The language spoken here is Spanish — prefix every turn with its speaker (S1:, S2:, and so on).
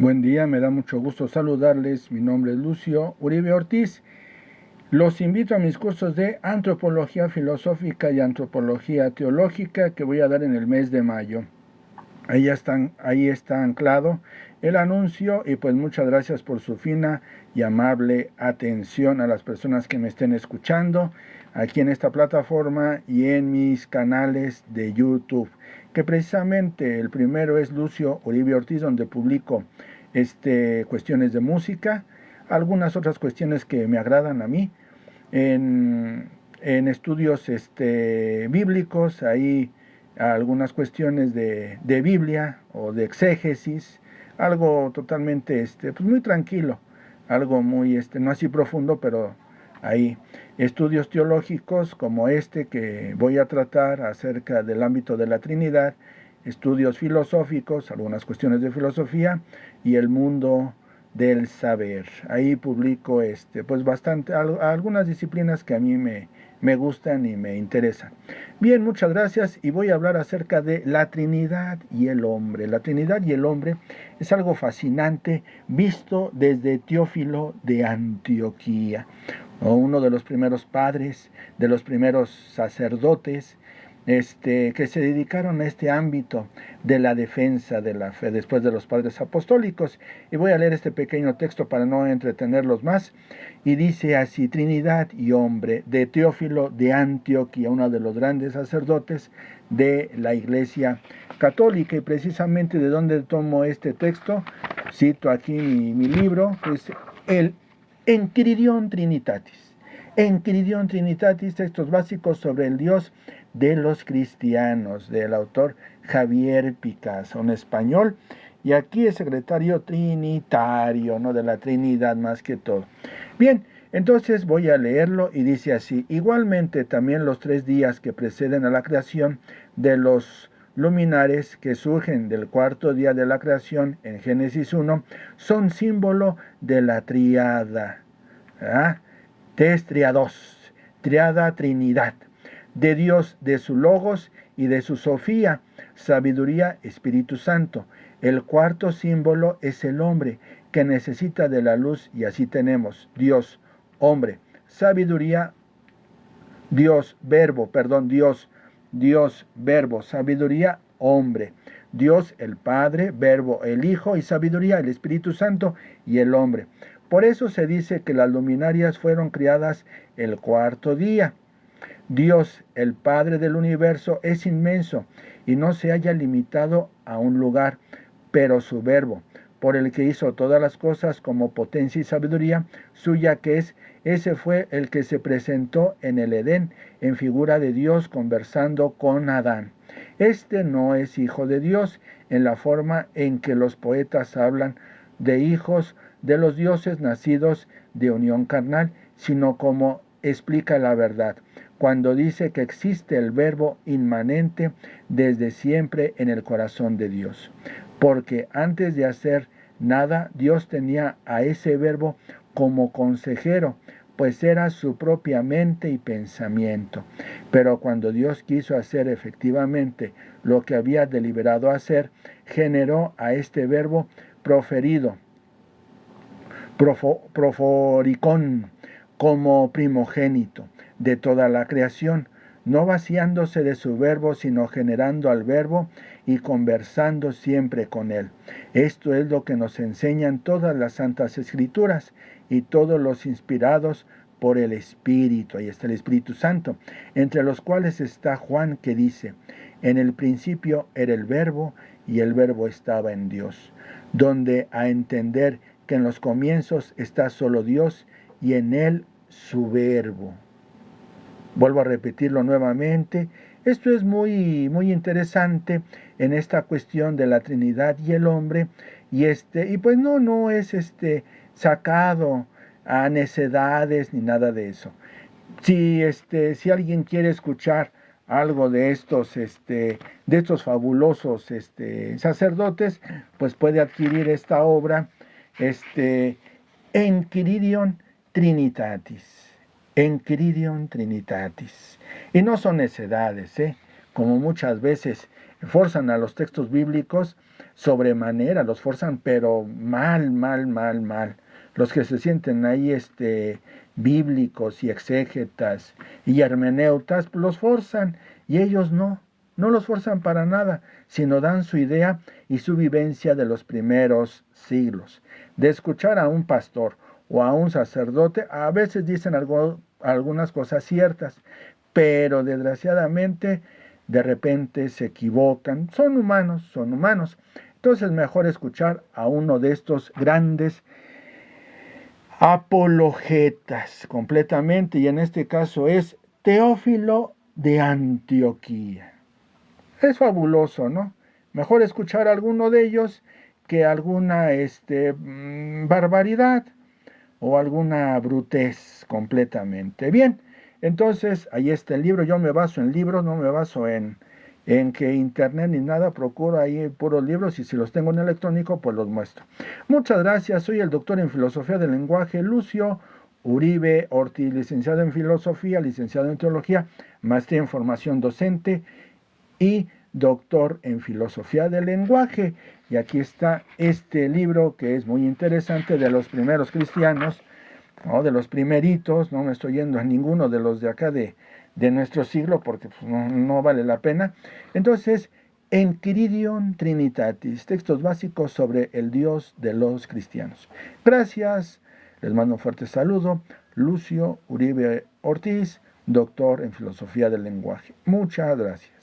S1: Buen día, me da mucho gusto saludarles. Mi nombre es Lucio Uribe Ortiz. Los invito a mis cursos de Antropología Filosófica y Antropología Teológica que voy a dar en el mes de mayo. Ahí está anclado el anuncio y pues muchas gracias por su fina y amable atención a las personas que me estén escuchando aquí en esta plataforma y en mis canales de YouTube, que precisamente el primero es Lucio Uribe Ortiz, donde publico cuestiones de música, algunas otras cuestiones que me agradan a mí, en estudios bíblicos, ahí algunas cuestiones de Biblia o de exégesis, algo totalmente pues muy tranquilo, algo muy no así profundo, pero ahí estudios teológicos como que voy a tratar acerca del ámbito de la Trinidad, estudios filosóficos, algunas cuestiones de filosofía y el mundo del saber. Ahí publico pues bastante algunas disciplinas que a mí me gustan y me interesan. Bien, muchas gracias y voy a hablar acerca de la Trinidad y el hombre. La Trinidad y el hombre es algo fascinante visto desde Teófilo de Antioquía, o uno de los primeros padres, de los primeros sacerdotes, que se dedicaron a este ámbito de la defensa de la fe después de los padres apostólicos. Y voy a leer este pequeño texto para no entretenerlos más. Y dice así: Trinidad y hombre, de Teófilo de Antioquía, uno de los grandes sacerdotes de la Iglesia Católica. Y precisamente de dónde tomo este texto, cito aquí mi libro, pues el Enquiridion Trinitatis. Enquiridion Trinitatis, textos básicos sobre el Dios de los cristianos, del autor Javier Picasso, un español, y aquí es secretario trinitario, ¿no? De la Trinidad más que todo. Bien, entonces voy a leerlo y dice así: igualmente también los 3 días que preceden a la creación de los luminares que surgen del cuarto día de la creación en Génesis 1 son símbolo de la triada, tes triados, triada Trinidad, de Dios, de su Logos y de su Sofía, sabiduría, Espíritu Santo. El cuarto símbolo es el hombre, que necesita de la luz, y así tenemos Dios, hombre, sabiduría, Dios, verbo, sabiduría, hombre. Dios el Padre, verbo el Hijo y sabiduría el Espíritu Santo y el hombre. Por eso se dice que las luminarias fueron creadas el cuarto día. Dios, el Padre del universo, es inmenso y no se haya limitado a un lugar, pero su verbo, por el que hizo todas las cosas como potencia y sabiduría suya que es, ese fue el que se presentó en el Edén en figura de Dios conversando con Adán. Este no es hijo de Dios en la forma en que los poetas hablan de hijos de los dioses nacidos de unión carnal, sino como explica la verdad, cuando dice que existe el verbo inmanente desde siempre en el corazón de Dios. Porque antes de hacer nada, Dios tenía a ese verbo como consejero, pues era su propia mente y pensamiento. Pero cuando Dios quiso hacer efectivamente lo que había deliberado hacer, generó a este verbo proferido, proforicón, como primogénito de toda la creación, no vaciándose de su verbo, sino generando al verbo y conversando siempre con él. Esto es lo que nos enseñan todas las santas escrituras y todos los inspirados por el Espíritu. Ahí está el Espíritu Santo, entre los cuales está Juan, que dice: en el principio era el verbo y el verbo estaba en Dios, donde a entender que en los comienzos está solo Dios y en él su verbo. Vuelvo a repetirlo nuevamente. Esto es muy interesante en esta cuestión de la Trinidad y el hombre, y pues no es sacado a necedades ni nada de eso. Si alguien quiere escuchar algo de estos fabulosos sacerdotes, pues puede adquirir esta obra, Enquiridion Trinitatis. Enquiridion Trinitatis. Y no son necedades, como muchas veces forzan a los textos bíblicos sobremanera, los forzan pero mal, mal, mal, mal. Los que se sienten ahí bíblicos y exégetas y hermeneutas, los forzan y ellos no, no los forzan para nada, sino dan su idea y su vivencia de los primeros siglos. De escuchar a un pastor o a un sacerdote, a veces dicen algunas cosas ciertas, pero desgraciadamente de repente se equivocan. Son humanos, son humanos. Entonces mejor escuchar a uno de estos grandes apologetas completamente, y en este caso es Teófilo de Antioquía. Es fabuloso, ¿no? Mejor escuchar a alguno de ellos que alguna barbaridad o alguna brutez completamente. Bien, entonces ahí está el libro. Yo me baso en libros, no me baso en que internet ni nada, procuro ahí puros libros y si los tengo en electrónico pues los muestro. Muchas gracias, soy el doctor en filosofía del lenguaje Lucio Uribe Ortiz, licenciado en filosofía, licenciado en teología, maestría en formación docente y doctor en filosofía del lenguaje. Y aquí está este libro que es muy interesante, de los primeros cristianos, ¿no? De los primeritos. No me estoy yendo a ninguno de los de acá de nuestro siglo porque pues, no vale la pena. Entonces, Enchiridion Trinitatis, textos básicos sobre el Dios de los cristianos. Gracias, les mando un fuerte saludo. Lucio Uribe Ortiz, doctor en filosofía del lenguaje. Muchas gracias.